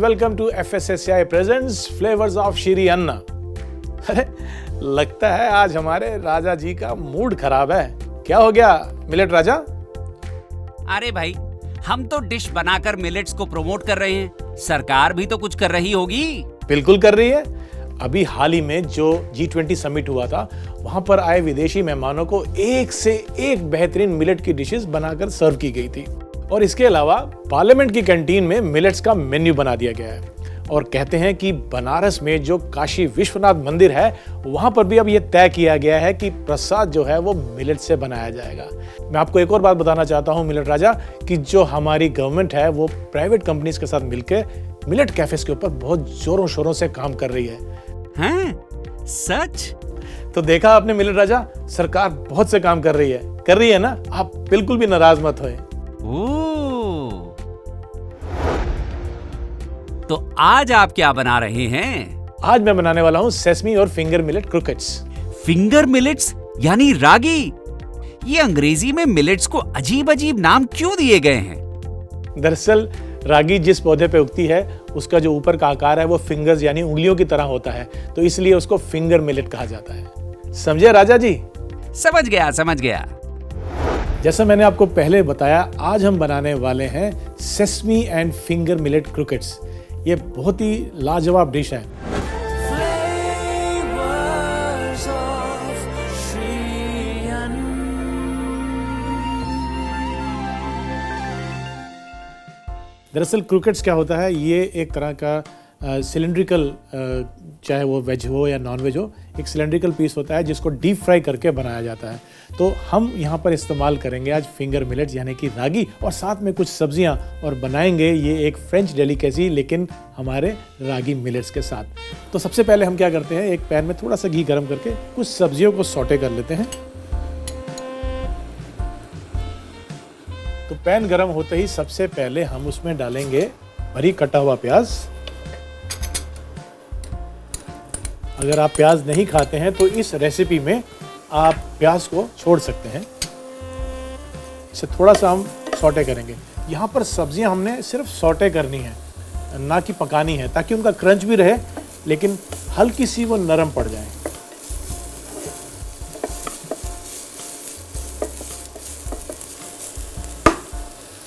welcome to FSSAI presents Flavors of Shri अन्ना। अरे लगता है आज हमारे राजा जी का मूड खराब है। क्या हो गया मिलेट राजा? अरे भाई, हम तो डिश बनाकर मिलेट्स को प्रमोट कर रहे हैं, सरकार भी तो कुछ कर रही होगी। बिल्कुल कर रही है। अभी हाल ही में जो G20 समिट हुआ था, वहां पर आए विदेशी मेहमानों को एक से एक बेहतरीन मिलेट की डिशेस बनाकर सर्व की गई थी। और इसके अलावा पार्लियामेंट की कैंटीन में मिलेट्स का मेन्यू बना दिया गया है। और कहते हैं कि बनारस में जो काशी विश्वनाथ मंदिर है, वहां पर भी अब यह तय किया गया है कि प्रसाद जो है वो मिलेट से बनाया जाएगा। मैं आपको एक और बात बताना चाहता हूं मिलेट राजा, कि जो हमारी गवर्नमेंट है वो प्राइवेट कंपनीज के साथ मिलकर मिलेट कैफेज के ऊपर बहुत जोरों शोरों से काम कर रही है। हैं? सच? तो देखा आपने मिलेट राजा, सरकार बहुत से काम कर रही है ना। आप बिल्कुल भी नाराज मत होए। तो आज आप क्या बना रहे हैं? आज मैं बनाने वाला हूं सेसमी और finger millet croquettes. Finger millets यानी रागी। ये अंग्रेजी में मिलेट्स को अजीब अजीब नाम क्यों दिए गए हैं? दरअसल रागी जिस पौधे पे उगती है, उसका जो ऊपर का आकार है वो फिंगर्स यानी उंगलियों की तरह होता है, तो इसलिए उसको फिंगर मिलेट कहा जाता है। समझे राजा जी? समझ गया। जैसा मैंने आपको पहले बताया, आज हम बनाने वाले हैं sesame and finger millet croquettes. ये बहुत ही लाजवाब डिश है। दरअसल क्रोकेट्स क्या होता है, ये एक तरह का सिलेंड्रिकल, चाहे वो वेज हो या नॉन वेज हो, एक सिलेंड्रिकल पीस होता है जिसको डीप फ्राई करके बनाया जाता है। तो हम यहाँ पर इस्तेमाल करेंगे आज फिंगर मिलेट्स यानी कि रागी, और साथ में कुछ सब्जियाँ, और बनाएंगे ये एक फ्रेंच डेलिकेसी लेकिन हमारे रागी मिलेट्स के साथ। तो सबसे पहले हम क्या करते हैं, एक पैन में थोड़ा सा घी गर्म करके कुछ सब्जियों को सौटे कर लेते हैं। तो पैन गर्म होते ही सबसे पहले हम उसमें डालेंगे बारीक कटा हुआ प्याज। अगर आप प्याज नहीं खाते हैं तो इस रेसिपी में आप प्याज को छोड़ सकते हैं। इसे थोड़ा सा हम सौटे करेंगे। यहाँ पर सब्जियां हमने सिर्फ सौटे करनी है, ना कि पकानी है, ताकि उनका क्रंच भी रहे लेकिन हल्की सी वो नरम पड़ जाए।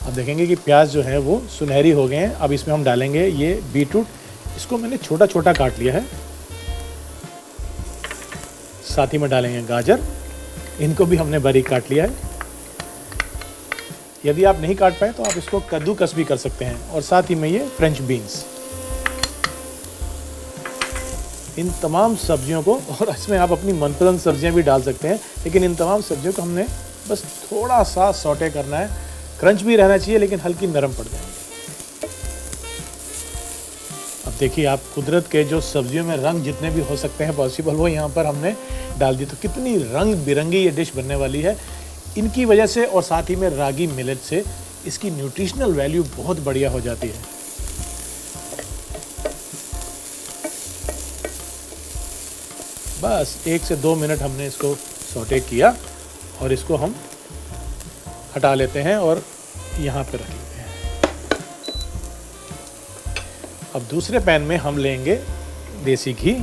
अब देखेंगे कि प्याज जो है वो सुनहरी हो गए हैं। अब इसमें हम डालेंगे ये बीटरूट। इसको मैंने छोटा छोटा काट लिया है। साथ ही में डालेंगे गाजर, इनको भी हमने बारीक काट लिया है। यदि आप नहीं काट पाए तो आप इसको कद्दूकस भी कर सकते हैं। और साथ ही में ये फ्रेंच बीन्स। इन तमाम सब्जियों को, और इसमें आप अपनी मनपसंद सब्जियां भी डाल सकते हैं, लेकिन इन तमाम सब्जियों को हमने बस थोड़ा सा सौटे करना है। क्रंच भी रहना चाहिए लेकिन हल्की नरम पड़ जाएंगे। अब देखिए, आप कुदरत के जो सब्जियों में रंग जितने भी हो सकते हैं पॉसिबल, वो यहाँ पर हमने डाल दी। तो कितनी रंग बिरंगी ये डिश बनने वाली है इनकी वजह से, और साथ ही में रागी मिलेट से इसकी न्यूट्रिशनल वैल्यू बहुत बढ़िया हो जाती है। बस 1 से 2 मिनट हमने इसको सौटे किया और इसको हम हटा लेते हैं और यहाँ पे रख लेते हैं। अब दूसरे पैन में हम लेंगे देसी घी,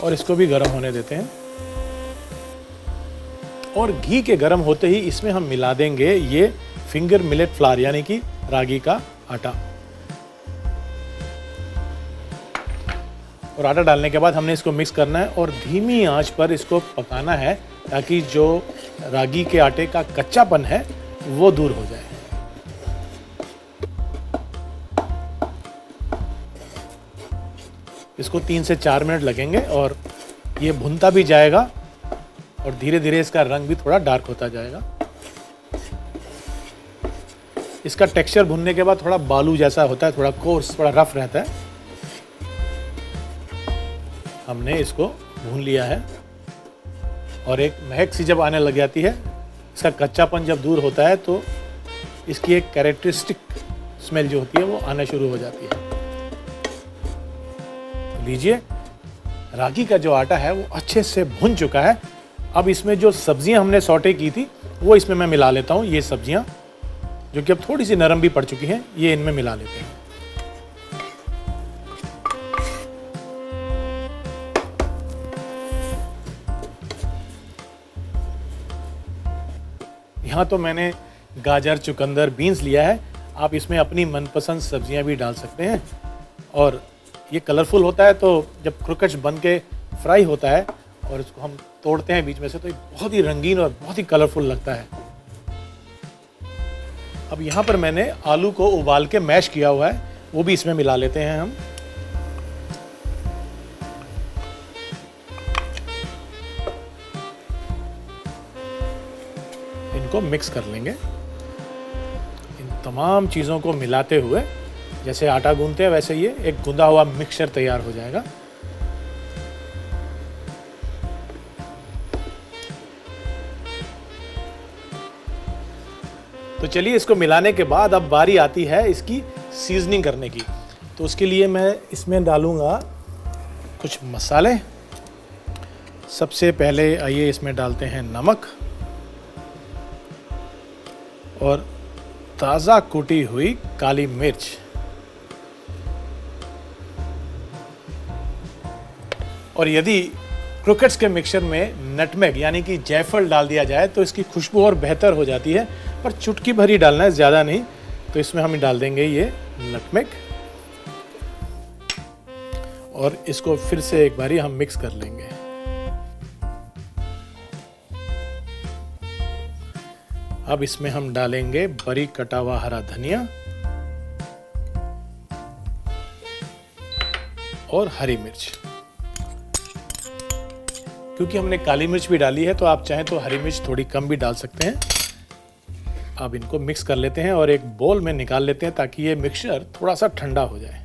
और इसको भी गर्म होने देते हैं। और घी के गर्म होते ही इसमें हम मिला देंगे ये फिंगर मिलेट फ्लावर यानी कि रागी का आटा। और आटा डालने के बाद हमने इसको मिक्स करना है और धीमी आंच पर इसको पकाना है, ताकि जो रागी के आटे का कच्चापन है वो दूर हो जाए। इसको 3 से 4 मिनट लगेंगे और ये भुनता भी जाएगा और धीरे धीरे इसका रंग भी थोड़ा डार्क होता जाएगा। इसका टेक्सचर भुनने के बाद थोड़ा बालू जैसा होता है, थोड़ा कोर्स, थोड़ा रफ रहता है। हमने इसको भून लिया है और एक महक सी जब आने लग जाती है, इसका कच्चापन जब दूर होता है, तो इसकी एक कैरेक्टरिस्टिक स्मेल जो होती है वो आना शुरू हो जाती है। लीजिए, रागी का जो आटा है वो अच्छे से भुन चुका है। अब इसमें जो सब्जियां हमने सौटे की थी वो इसमें मैं मिला लेता हूँ। ये सब्जियां जो कि अब थोड़ी सी नरम भी पड़ चुकी हैं, ये इनमें मिला लेते हैं। यहाँ तो मैंने गाजर, चुकंदर, बीन्स लिया है। आप इसमें अपनी मनपसंद सब्जियां भी डाल सकते हैं और ये कलरफुल होता है, तो जब क्रोकेट्स बन के फ्राई होता है और इसको हम तोड़ते हैं बीच में से, तो ये बहुत ही रंगीन और बहुत ही कलरफुल लगता है। अब यहाँ पर मैंने आलू को उबाल के मैश किया हुआ है, वो भी इसमें मिला लेते हैं हम। इनको मिक्स कर लेंगे। इन तमाम चीज़ों को मिलाते हुए, जैसे आटा गूंथते हैं वैसे ये एक गूंदा हुआ मिक्सचर तैयार हो जाएगा। तो चलिए, इसको मिलाने के बाद अब बारी आती है इसकी सीजनिंग करने की। तो उसके लिए मैं इसमें डालूंगा कुछ मसाले। सबसे पहले आइए इसमें डालते हैं नमक और ताज़ा कूटी हुई काली मिर्च। और यदि क्रोकेट्स के मिक्सचर में नटमेग यानी कि जायफल डाल दिया जाए तो इसकी खुशबू और बेहतर हो जाती है, पर चुटकी भर ही डालना है, ज़्यादा नहीं। तो इसमें हम डाल देंगे ये नटमेग और इसको फिर से एक बारी हम मिक्स कर लेंगे। अब इसमें हम डालेंगे बारीक कटा हुआ हरा धनिया और हरी मिर्च। क्योंकि हमने काली मिर्च भी डाली है तो आप चाहें तो हरी मिर्च थोड़ी कम भी डाल सकते हैं। अब इनको मिक्स कर लेते हैं और एक बोल में निकाल लेते हैं ताकि ये मिक्सचर थोड़ा सा ठंडा हो जाए।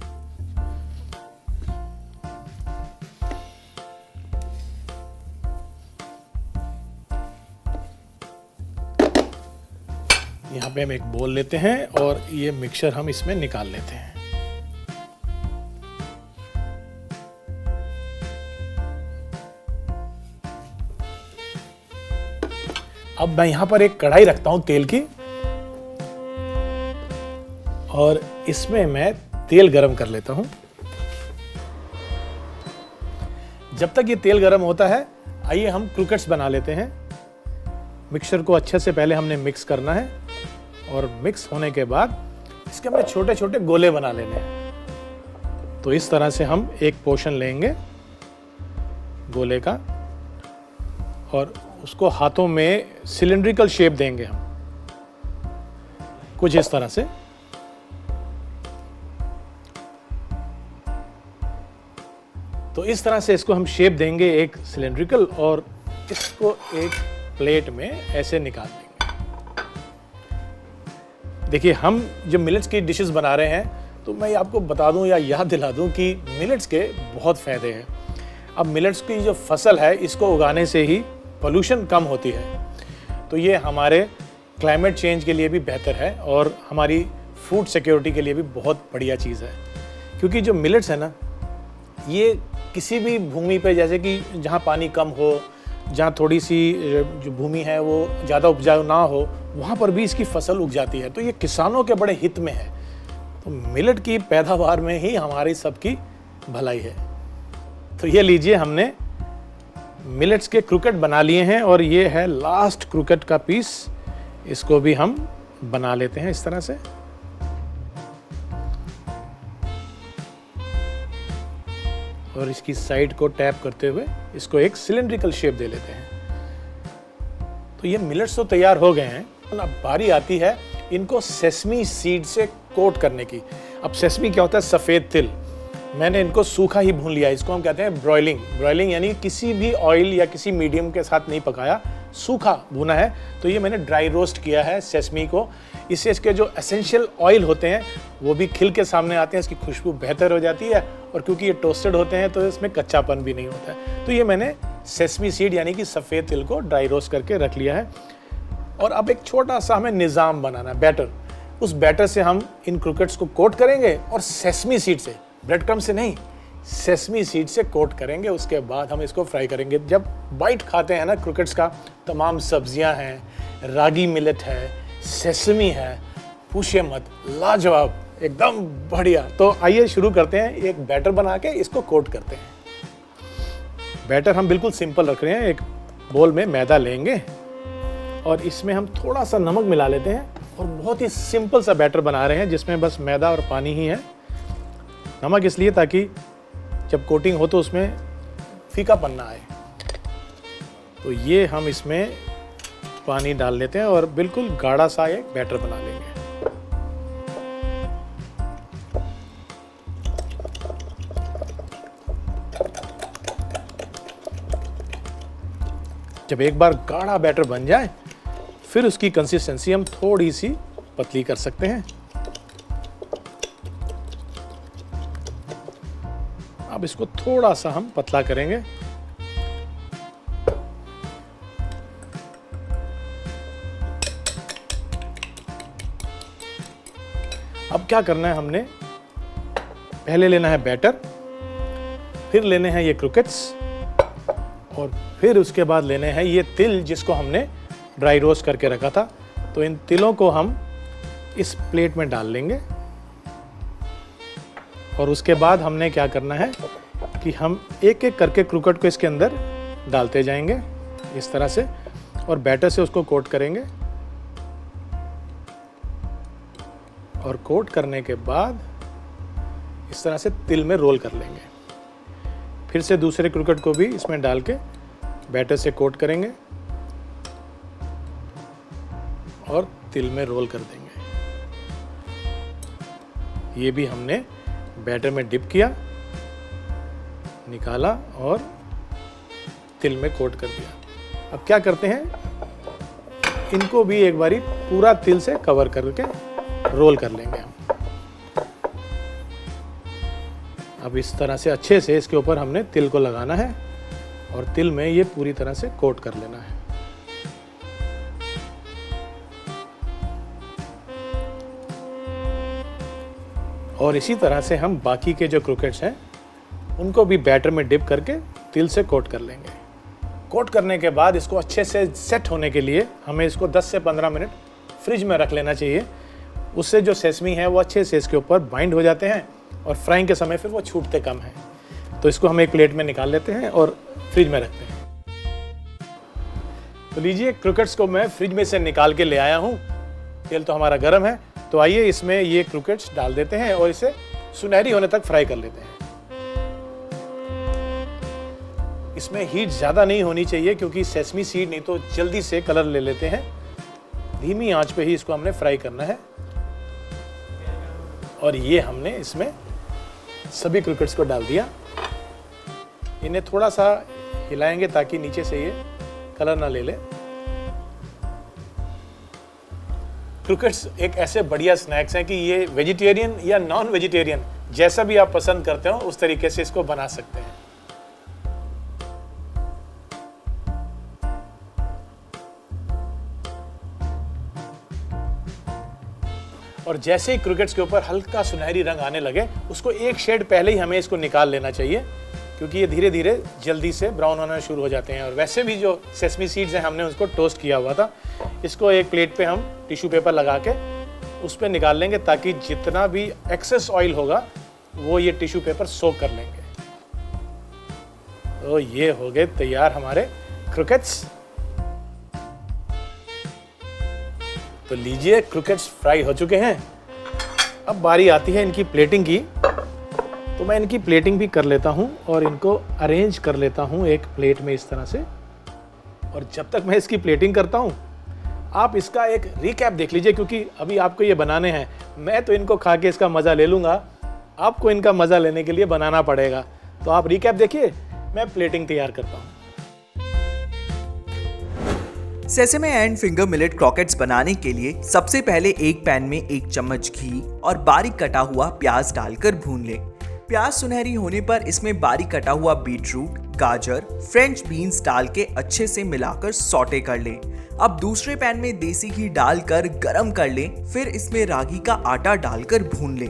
यहाँ पे हम एक बोल लेते हैं और ये मिक्सचर हम इसमें निकाल लेते हैं। अब मैं यहाँ पर एक कढ़ाई रखता हूँ तेल की और इसमें मैं तेल गरम कर लेता हूँ। जब तक ये तेल गरम होता है, आइए हम क्रोकेट्स बना लेते हैं। मिक्सचर को अच्छे से पहले हमने मिक्स करना है और मिक्स होने के बाद इसके हमने छोटे छोटे गोले बना लेने हैं। तो इस तरह से हम एक पोर्शन लेंगे गोले का और उसको हाथों में सिलिंड्रिकल शेप देंगे हम, कुछ इस तरह से। तो इस तरह से इसको हम शेप देंगे एक सिलिंड्रिकल और इसको एक प्लेट में ऐसे निकाल देंगे। देखिए, हम जो मिलेट्स की डिशेस बना रहे हैं तो मैं आपको बता दूं या याद दिला दूं कि मिलेट्स के बहुत फ़ायदे हैं। अब मिलेट्स की जो फसल है इसको उगाने से ही पोल्यूशन कम होती है, तो ये हमारे क्लाइमेट चेंज के लिए भी बेहतर है और हमारी फूड सिक्योरिटी के लिए भी बहुत बढ़िया चीज़ है। क्योंकि जो मिलेट्स है ना, ये किसी भी भूमि पे, जैसे कि जहाँ पानी कम हो, जहाँ थोड़ी सी जो भूमि है वो ज़्यादा उपजाऊ ना हो, वहाँ पर भी इसकी फसल उग जाती है। तो ये किसानों के बड़े हित में है। तो मिलेट की पैदावार में ही हमारी सबकी भलाई है। तो ये लीजिए, हमने मिलेट्स के क्रोकेट बना लिए हैं और ये है लास्ट क्रोकेट का पीस। इसको भी हम बना लेते हैं इस तरह से। और इसकी साइड को टैप करते हुए इसको एक सिलिंड्रिकल शेप दे लेते हैं। तो ये मिलेट्स तो तैयार हो गए हैं। अब बारी आती है इनको सेसमी सीड से कोट करने की। अब सेसमी क्या होता है? सफ़ेद तिल। मैंने इनको सूखा ही भून लिया। इसको हम कहते हैं ब्रॉयलिंग। ब्रॉयलिंग यानी किसी भी ऑयल या किसी मीडियम के साथ नहीं पकाया, सूखा भुना है। तो ये मैंने ड्राई रोस्ट किया है सेसमी को। इससे इसके जो एसेंशियल ऑयल होते हैं वो भी खिल के सामने आते हैं, इसकी खुशबू बेहतर हो जाती है और क्योंकि ये टोस्टेड होते हैं तो इसमें कच्चापन भी नहीं होता है। तो ये मैंने सेसमी सीड यानी कि सफ़ेद तिल को ड्राई रोस्ट करके रख लिया है। और अब एक छोटा सा हमें निज़ाम बनाना है, बैटर। उस बैटर से हम इन क्रोकेट्स को कोट करेंगे और सेसमी सीड से, ब्रेड क्रम्ब से नहीं, सेसमी सीड से कोट करेंगे। उसके बाद हम इसको फ्राई करेंगे। जब बाइट खाते हैं ना क्रोकेट्स का, तमाम सब्जियां हैं, रागी मिलेट है, सेसमी है, पूछिए मत, लाजवाब, एकदम बढ़िया। तो आइए शुरू करते हैं, एक बैटर बना के इसको कोट करते हैं। बैटर हम बिल्कुल सिंपल रख रहे हैं। एक बोल में मैदा लेंगे और इसमें हम थोड़ा सा नमक मिला लेते हैं और बहुत ही सिंपल सा बैटर बना रहे हैं जिसमें बस मैदा और पानी ही है। नमक इसलिए ताकि जब कोटिंग हो तो उसमें फीकापन ना आए। तो ये हम इसमें पानी डाल लेते हैं और बिल्कुल गाढ़ा सा एक बैटर बना लेंगे। जब एक बार गाढ़ा बैटर बन जाए फिर उसकी कंसिस्टेंसी हम थोड़ी सी पतली कर सकते हैं। अब इसको थोड़ा सा हम पतला करेंगे। अब क्या करना है, हमने पहले लेना है बैटर, फिर लेने हैं ये क्रूकेट्स और फिर उसके बाद लेने हैं ये तिल जिसको हमने ड्राई रोस्ट करके रखा था। तो इन तिलों को हम इस प्लेट में डाल लेंगे और उसके बाद हमने क्या करना है कि हम एक एक करके क्रूकेट को इसके अंदर डालते जाएंगे इस तरह से और बैटर से उसको कोट करेंगे। और कोट करने के बाद इस तरह से तिल में रोल कर लेंगे। फिर से दूसरे क्रूकेट को भी इसमें डाल के बैटर से कोट करेंगे और तिल में रोल कर देंगे। ये भी हमने बैटर में डिप किया, निकाला और तिल में कोट कर दिया। अब क्या करते हैं, इनको भी एक बारी पूरा तिल से कवर करके रोल कर लेंगे हम। अब इस तरह से अच्छे से इसके ऊपर हमने तिल को लगाना है और तिल में ये पूरी तरह से कोट कर लेना है। और इसी तरह से हम बाकी के जो क्रूकेट्स हैं उनको भी बैटर में डिप करके तिल से कोट कर लेंगे। कोट करने के बाद इसको अच्छे से सेट होने के लिए हमें इसको 10 से 15 मिनट फ्रिज में रख लेना चाहिए। उससे जो सेसमी है वो अच्छे से इसके ऊपर बाइंड हो जाते हैं और फ्राइंग के समय फिर वो छूटते कम हैं। तो इसको हम एक प्लेट में निकाल लेते हैं और फ्रिज में रखते हैं। तो लीजिए, क्रूकेट्स को मैं फ्रिज में से निकाल के ले आया हूँ। तेल तो हमारा गर्म है, तो आइए इसमें ये क्रूकेट्स डाल देते हैं और इसे सुनहरी होने तक फ्राई कर लेते हैं। इसमें हीट ज़्यादा नहीं होनी चाहिए क्योंकि सेसमी सीड नहीं तो जल्दी से कलर ले लेते हैं। धीमी आंच पे ही इसको हमने फ्राई करना है। और ये हमने इसमें सभी क्रूकेट्स को डाल दिया। इन्हें थोड़ा सा हिलाएंगे ताकि नीचे से ये कलर ना ले ले। क्रूकेट्स एक ऐसे बढ़िया स्नैक्स हैं कि ये वेजिटेरियन या नॉन वेजिटेरियन जैसा भी आप पसंद करते हो उस तरीके से इसको बना सकते हैं। और जैसे ही क्रूकेट्स के ऊपर हल्का सुनहरी रंग आने लगे उसको एक शेड पहले ही हमें इसको निकाल लेना चाहिए क्योंकि ये धीरे धीरे जल्दी से ब्राउन होना शुरू हो जाते हैं। और वैसे भी जो सेसमी सीड्स हैं हमने उसको टोस्ट किया हुआ था। इसको एक प्लेट पे हम टिश्यू पेपर लगा के उस पर निकाल लेंगे ताकि जितना भी एक्सेस ऑयल होगा वो ये टिश्यू पेपर सोक कर लेंगे। तो ये हो गए तैयार हमारे क्रूकेट्स। तो लीजिए, क्रूकेट्स फ्राई हो चुके हैं। अब बारी आती है इनकी प्लेटिंग की। तो मैं इनकी प्लेटिंग भी कर लेता हूं और इनको अरेंज कर लेता हूं एक प्लेट में इस तरह से। और जब तक मैं इसकी प्लेटिंग करता हूं आप इसका एक रिकैप देख लीजिए क्योंकि अभी आपको ये बनाने हैं। मैं तो इनको खा के इसका मज़ा ले लूँगा, आपको इनका मज़ा लेने के लिए बनाना पड़ेगा। तो आप रिकैप देखिए, मैं प्लेटिंग तैयार करता हूँ। सेसेमे एंड फिंगर मिलेट क्रॉकेट्स बनाने के लिए सबसे पहले एक पैन में 1 चम्मच घी और बारीक कटा हुआ प्याज डालकर भून लें। प्याज सुनहरी होने पर इसमें बारीक कटा हुआ बीटरूट, गाजर, फ्रेंच बीन्स डाल के अच्छे से मिलाकर सौटे कर लें। अब दूसरे पैन में देसी घी डालकर गरम कर लें, फिर इसमें रागी का आटा डालकर भून लें।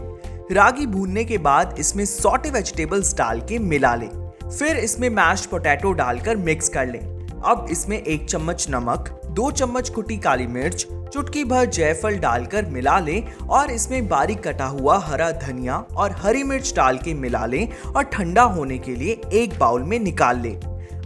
रागी भूनने के बाद इसमें सौटे वेजिटेबल्स डाल के मिला लें, फिर इसमें मैश्ड पोटैटो डालकर मिक्स कर लें। अब इसमें 1 चम्मच नमक, 2 चम्मच कुटी काली मिर्च, चुटकी भर जायफल डालकर मिला लें और इसमें बारीक कटा हुआ हरा धनिया और हरी मिर्च डाल के मिला लें और ठंडा होने के लिए एक बाउल में निकाल लें।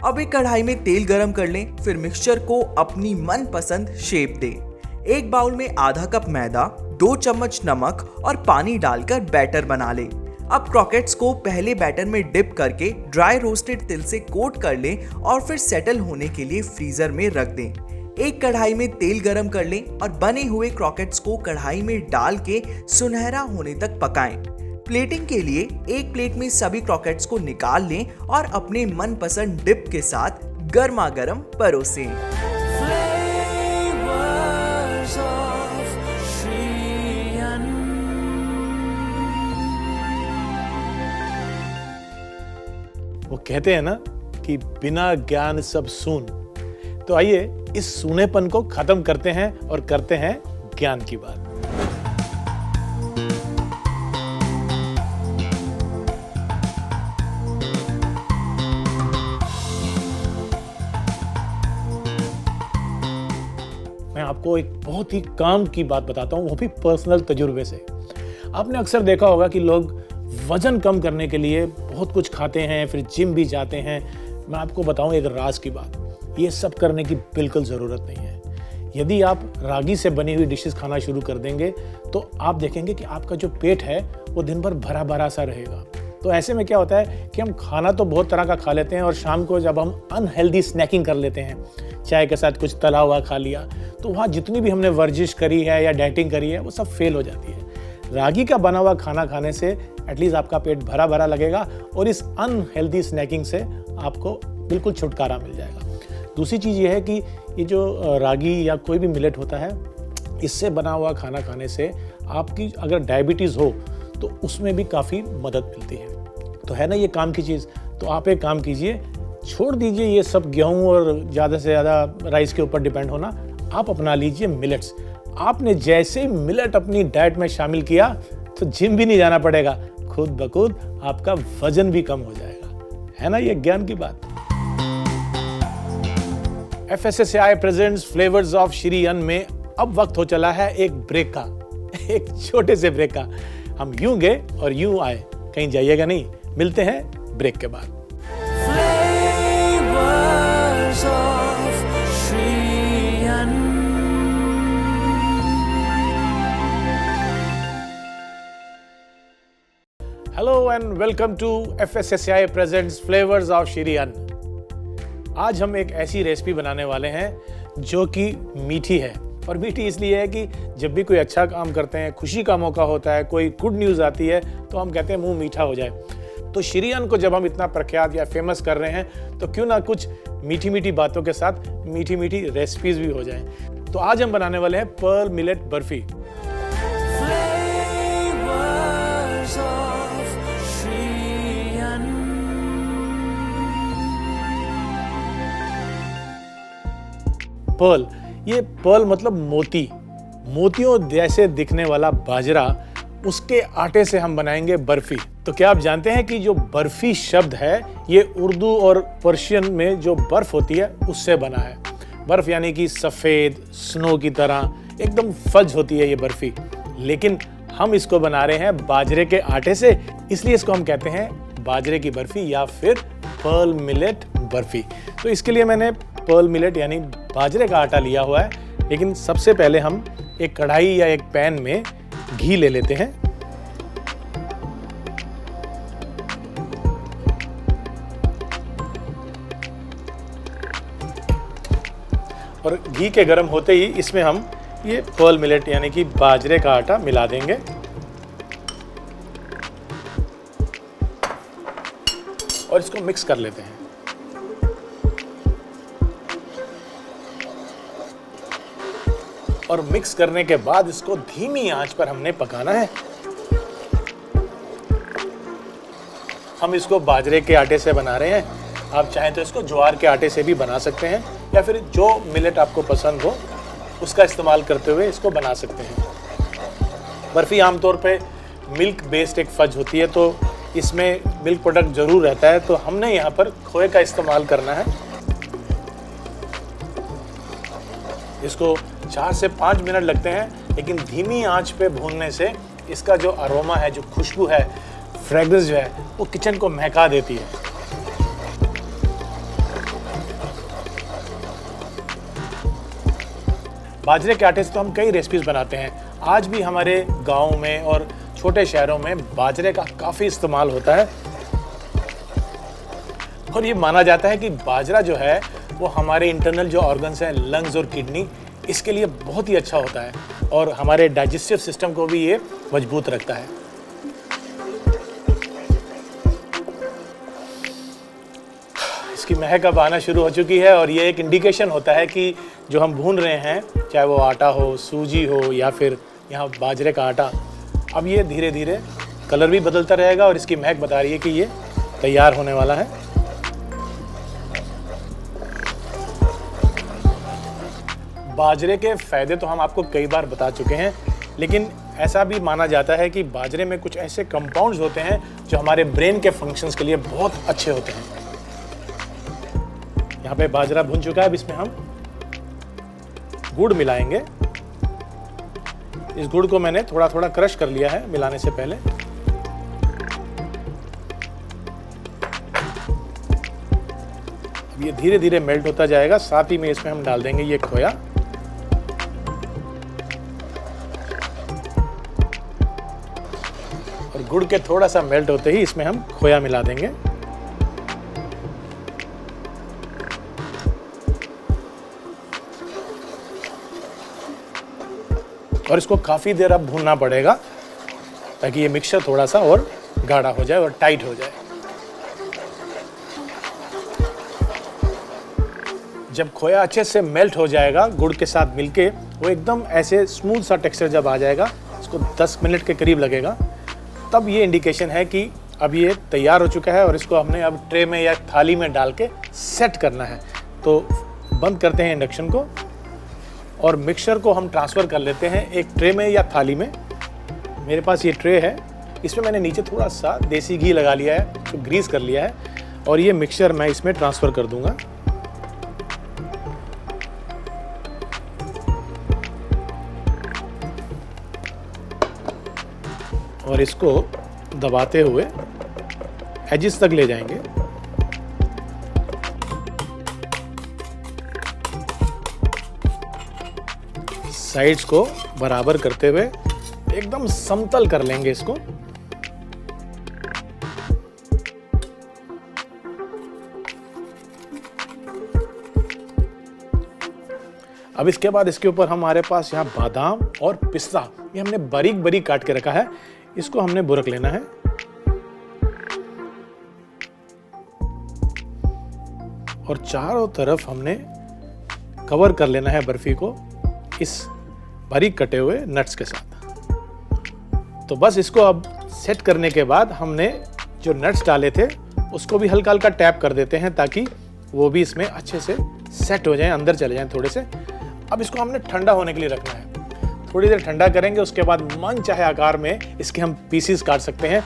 अब एक कढ़ाई में तेल गरम कर लें, फिर मिक्सचर को अपनी मनपसंद शेप दें। एक बाउल में आधा कप मैदा, 2 चम्मच नमक और पानी डालकर बैटर बना लें। अब क्रॉकेट्स को पहले बैटर में डिप करके ड्राई रोस्टेड तिल से कोट कर लें और फिर सेटल होने के लिए फ्रीजर में रख दें। एक कढ़ाई में तेल गरम कर लें और बने हुए क्रॉकेट्स को कढ़ाई में डाल के सुनहरा होने तक पकाएं। प्लेटिंग के लिए एक प्लेट में सभी क्रॉकेट्स को निकाल लें और अपने मनपसंद डिप के साथ गर्मा गर्म परोसें। वो कहते हैं ना कि बिना ज्ञान सब सून। तो आइए इस सूनेपन को खत्म करते हैं और करते हैं ज्ञान की बात। मैं आपको एक बहुत ही काम की बात बताता हूं, वो भी पर्सनल तजुर्बे से। आपने अक्सर देखा होगा कि लोग वजन कम करने के लिए बहुत कुछ खाते हैं, फिर जिम भी जाते हैं। मैं आपको बताऊं एक राज की बात, ये सब करने की बिल्कुल ज़रूरत नहीं है। यदि आप रागी से बनी हुई डिशेस खाना शुरू कर देंगे तो आप देखेंगे कि आपका जो पेट है वो दिन भर भरा भरा सा रहेगा। तो ऐसे में क्या होता है कि हम खाना तो बहुत तरह का खा लेते हैं और शाम को जब हम अनहेल्दी स्नैकिंग कर लेते हैं, चाय के साथ कुछ तला हुआ खा लिया, तो वहाँ जितनी भी हमने वर्जिश करी है या डाइटिंग करी है वो सब फेल हो जाती है। रागी का बना हुआ खाना खाने से एटलीस्ट आपका पेट भरा भरा लगेगा और इस अनहेल्दी स्नैकिंग से आपको बिल्कुल छुटकारा मिल जाएगा। दूसरी चीज़ ये है कि ये जो रागी या कोई भी मिलेट होता है, इससे बना हुआ खाना खाने से आपकी अगर डायबिटीज़ हो तो उसमें भी काफ़ी मदद मिलती है। तो है ना ये काम की चीज़। तो आप एक काम कीजिए, छोड़ दीजिए ये सब गेहूँ और ज़्यादा से ज़्यादा राइस के ऊपर डिपेंड होना। आप अपना लीजिए मिलेट्स। आपने जैसे ही मिलेट अपनी डाइट में शामिल किया तो जिम भी नहीं जाना पड़ेगा, खुद ब खुद आपका वजन भी कम हो जाएगा। है ना ये ज्ञान की बात। FSSAI presents flavours of Shri अन्न में अब वक्त हो चला है एक ब्रेक का, एक छोटे से ब्रेक का। हम यूं गए और यूं आए, कहीं जाइएगा नहीं। मिलते हैं ब्रेक के बाद। Hello and welcome to FSSAI presents flavours of Shri Anna. आज हम एक ऐसी रेसिपी बनाने वाले हैं जो कि मीठी है। और मीठी इसलिए है कि जब भी कोई अच्छा काम करते हैं, खुशी का मौका होता है, कोई गुड न्यूज़ आती है, तो हम कहते हैं मुंह मीठा हो जाए। तो श्री अन्न को जब हम इतना प्रख्यात या फेमस कर रहे हैं तो क्यों ना कुछ मीठी मीठी बातों के साथ मीठी मीठी रेसिपीज भी हो जाएं। तो आज हम बनाने वाले हैं पर्ल मिलेट बर्फी। पर्ल, ये पर्ल मतलब मोती, मोतियों जैसे दिखने वाला बाजरा, उसके आटे से हम बनाएंगे बर्फी। तो क्या आप जानते हैं कि जो बर्फी शब्द है ये उर्दू और पर्शियन में जो बर्फ होती है उससे बना है। बर्फ यानी कि सफ़ेद स्नो की तरह एकदम फज होती है ये बर्फी, लेकिन हम इसको बना रहे हैं बाजरे के आटे से, इसलिए इसको हम कहते हैं बाजरे की बर्फी या फिर पर्ल मिलेट बर्फी। तो इसके लिए मैंने पर्ल मिलेट यानी बाजरे का आटा लिया हुआ है। लेकिन सबसे पहले हम एक कढ़ाई या एक पैन में घी ले लेते हैं। और घी के गर्म होते ही इसमें हम ये पर्ल मिलेट यानी कि बाजरे का आटा मिला देंगे। और इसको मिक्स कर लेते हैं। और मिक्स करने के बाद इसको धीमी आंच पर हमने पकाना है। हम इसको बाजरे के आटे से बना रहे हैं, आप चाहें तो इसको ज्वार के आटे से भी बना सकते हैं या फिर जो मिलेट आपको पसंद हो उसका इस्तेमाल करते हुए इसको बना सकते हैं। बर्फ़ी आमतौर पे मिल्क बेस्ड एक फज होती है, तो इसमें मिल्क प्रोडक्ट ज़रूर रहता है, तो हमने यहाँ पर खोए का इस्तेमाल करना है। इसको 4 से 5 मिनट लगते हैं, लेकिन धीमी आंच पे भूनने से इसका जो अरोमा है, जो खुशबू है, फ्रेग्रेंस जो है, वो किचन को महका देती है। बाजरे के आटे से तो हम कई रेसिपीज बनाते हैं। आज भी हमारे गाँव में और छोटे शहरों में बाजरे का काफ़ी इस्तेमाल होता है और ये माना जाता है कि बाजरा जो है वो हमारे इंटरनल जो ऑर्गन्स हैं, लंग्स और किडनी, इसके लिए बहुत ही अच्छा होता है और हमारे डाइजेस्टिव सिस्टम को भी ये मजबूत रखता है। इसकी महक अब आना शुरू हो चुकी है और ये एक इंडिकेशन होता है कि जो हम भून रहे हैं, चाहे वो आटा हो, सूजी हो या फिर यहाँ बाजरे का आटा, अब ये धीरे धीरे कलर भी बदलता रहेगा और इसकी महक बता रही है कि ये तैयार होने वाला है। बाजरे के फ़ायदे तो हम आपको कई बार बता चुके हैं, लेकिन ऐसा भी माना जाता है कि बाजरे में कुछ ऐसे कंपाउंड्स होते हैं जो हमारे ब्रेन के फंक्शंस के लिए बहुत अच्छे होते हैं। यहाँ पे बाजरा भुन चुका है, अब इसमें हम गुड़ मिलाएंगे। इस गुड़ को मैंने थोड़ा थोड़ा क्रश कर लिया है मिलाने से पहले। अब ये धीरे धीरे मेल्ट होता जाएगा। साथ ही में इसमें हम डाल देंगे ये खोया। और गुड़ के थोड़ा सा मेल्ट होते ही इसमें हम खोया मिला देंगे। और इसको काफ़ी देर अब भूनना पड़ेगा ताकि ये मिक्सचर थोड़ा सा और गाढ़ा हो जाए और टाइट हो जाए। जब खोया अच्छे से मेल्ट हो जाएगा गुड़ के साथ मिलके, वो एकदम ऐसे स्मूथ सा टेक्सचर जब आ जाएगा, इसको 10 मिनट के करीब लगेगा, तब ये इंडिकेशन है कि अब ये तैयार हो चुका है और इसको हमने अब ट्रे में या थाली में डाल के सेट करना है। तो बंद करते हैं इंडक्शन को और मिक्सचर को हम ट्रांसफ़र कर लेते हैं एक ट्रे में या थाली में। मेरे पास ये ट्रे है, इसमें मैंने नीचे थोड़ा सा देसी घी लगा लिया है, तो ग्रीस कर लिया है और ये मिक्सचर मैं इसमें ट्रांसफ़र कर दूंगा। और इसको दबाते हुए एजिस तक ले जाएंगे। साइड्स को बराबर करते हुए एकदम समतल कर लेंगे इसको। अब इसके बाद इसके ऊपर हमारे पास यहाँ बादाम और पिस्ता, ये हमने बारीक बारीक काट के रखा है, इसको हमने बुरक लेना है। और चारों तरफ हमने कवर कर लेना है बर्फी को इस बारीक कटे हुए नट्स के साथ। तो बस इसको अब सेट करने के बाद हमने जो नट्स डाले थे उसको भी हल्का हल्का टैप कर देते हैं ताकि वो भी इसमें अच्छे से सेट हो जाएं, अंदर चले जाएं थोड़े से। अब इसको हमने ठंडा होने के लिए रखना है। थोड़ी देर ठंडा करेंगे, उसके बाद मन चाहे आकार में इसके हम पीसीस काट सकते हैं।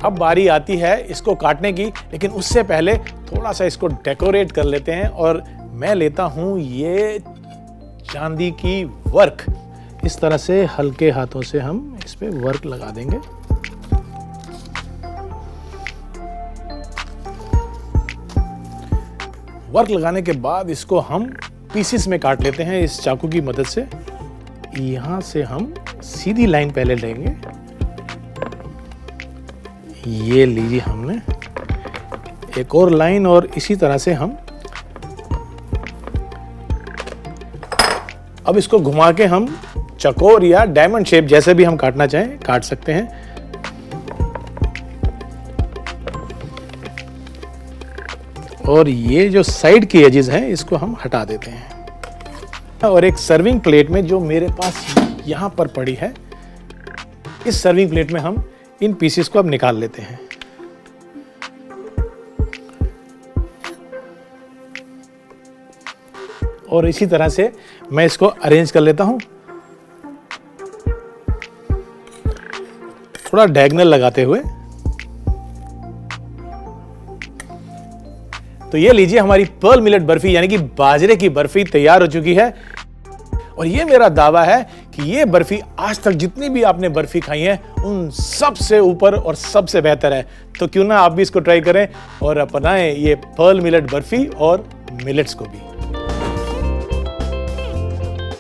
अब बारी आती है इसको काटने की, लेकिन उससे पहले थोड़ा सा इसको डेकोरेट कर लेते हैं और मैं लेता हूं ये चांदी की वर्क। इस तरह से हल्के हाथों से हम इस पे वर्क लगा देंगे। वर्क लगाने के बाद इसको हम पीसेस में काट लेते हैं इस चाकू की मदद से। यहां से हम सीधी लाइन पहले लेंगे, ये लीजिए हमने एक और लाइन, और इसी तरह से हम अब इसको घुमा के हम चकोर या डायमंड शेप जैसे भी हम काटना चाहें काट सकते हैं। और ये जो साइड की एजेस हैं इसको हम हटा देते हैं। और एक सर्विंग प्लेट में जो मेरे पास यहाँ पर पड़ी है, इस सर्विंग प्लेट में हम इन पीसेस को अब निकाल लेते हैं। और इसी तरह से मैं इसको अरेंज कर लेता हूं, थोड़ा डायगोनल लगाते हुए। तो ये लीजिए, हमारी पर्ल मिलेट बर्फी यानी कि बाजरे की बर्फी तैयार हो चुकी है। और ये मेरा दावा है कि ये बर्फी आज तक जितनी भी आपने बर्फी खाई है उन सबसे ऊपर और सबसे बेहतर है। तो क्यों ना आप भी इसको ट्राई करें और अपनाएं ये पर्ल मिलेट बर्फी और मिलेट्स को भी।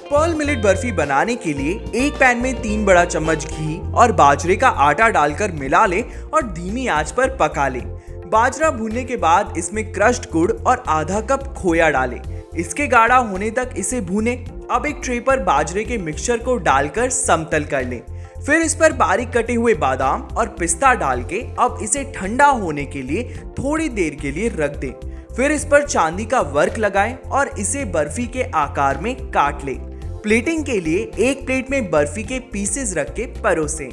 पर्ल मिलेट बर्फी बनाने के लिए एक पैन में 3 बड़ा चम्मच घी और बाजरे का आटा डालकर मिला लें और धीमी आंच पर पका लें। बाजरा भूनने के बाद इसमें क्रश्ड गुड़ और आधा कप खोया डालें। इसके गाढ़ा होने तक इसे भूनें। अब एक ट्रे पर बाजरे के मिक्सचर को डालकर समतल कर लें। फिर इस पर बारीक कटे हुए बादाम और पिस्ता डाल के अब इसे ठंडा होने के लिए थोड़ी देर के लिए रख दें। फिर इस पर चांदी का वर्क लगाएं और इसे बर्फी के आकार में काट लें। प्लेटिंग के लिए एक प्लेट में बर्फी के पीसेस रख के परोसें।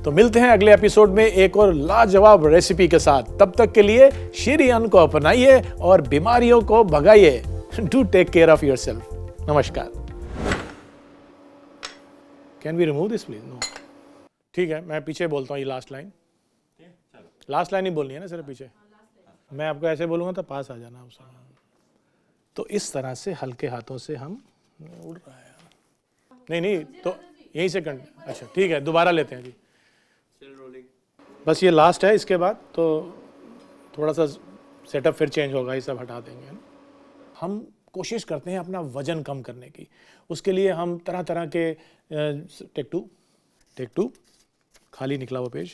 तो मिलते हैं अगले एपिसोड में एक और लाजवाब रेसिपी के साथ। तब तक के लिए श्री अन्न को अपनाइए और बीमारियों को भगाइए। Do take care of yourself. नमस्कार। Can we remove this please? No. ठीक है, मैं पीछे बोलता हूँ ये लास्ट लाइन। लास्ट लाइन ही बोलनी है ना सिर्फ पीछे। मैं आपको ऐसे बोलूंगा तो पास आ जाना उस समय। तो इस तरह से हल्के हाथों से हम उड़ रहा है। नहीं तो यहीं से अच्छा ठीक है, दोबारा लेते हैं जी। बस ये लास्ट है, इसके बाद तो थोड़ा सा सेटअप फिर चेंज होगा, ये सब हटा देंगे। हम कोशिश करते हैं अपना वजन कम करने की। उसके लिए हम तरह तरह के टेक टू खाली निकला हुआ पेज